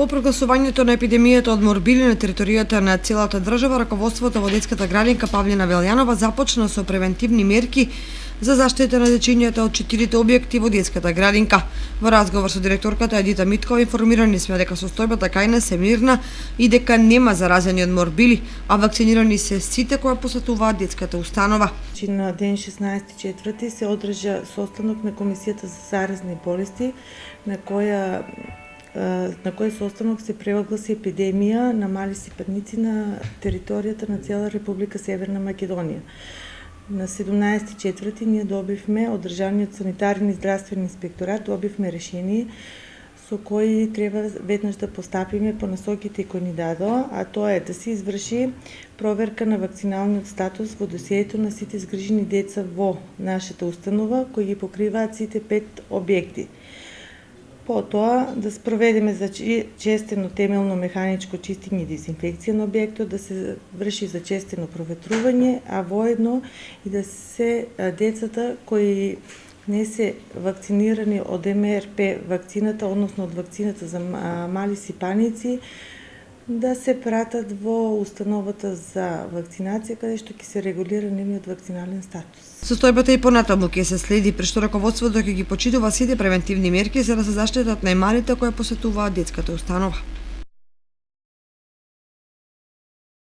По прогласувањето на епидемијата од морбили на територијата на целата држава, раководството во детската градинка Павлина Велјанова започна со превентивни мерки за заштита на дечињата од 4 објекти во детската градинка. Во разговор со директорката Едита Миткова информирани сме дека состојбата кај нас е мирна и дека нема заразени од морбили, а вакцинирани се сите кои посетуваат детската установа. На ден 16.4. се одржа состанок на Комисијата за заразни болести, на кој состанок се преогласи епидемија на мали сипаници на територијата на цела Република Северна Македонија. На 17.4. ние добивме од Државниот санитарен и здравствен инспекторат добивме решение со кој треба веднаш да постапиме по насоките кои ни дадоа, а тоа е да се изврши проверка на вакциналниот статус во досието на сите згрижени деца во нашата установа, кои ги покриваат сите 5 објекти. Потоа да спроведеме зачестено темелно механичко чистење и дезинфекција на објектот, да се врши зачестено проветрување, а воедно и да се децата кои не се вакцинирани од МРП вакцината, односно од вакцината за мали сипаници, да се пратат во установата за вакцинација, каде што ќе се регулира нивниот вакцинален статус. Состојбата и понатаму ќе се следи, при што раководството ќе ги почитува сите превентивни мерки за да се заштитат најмалите кои посетуваат детската установа.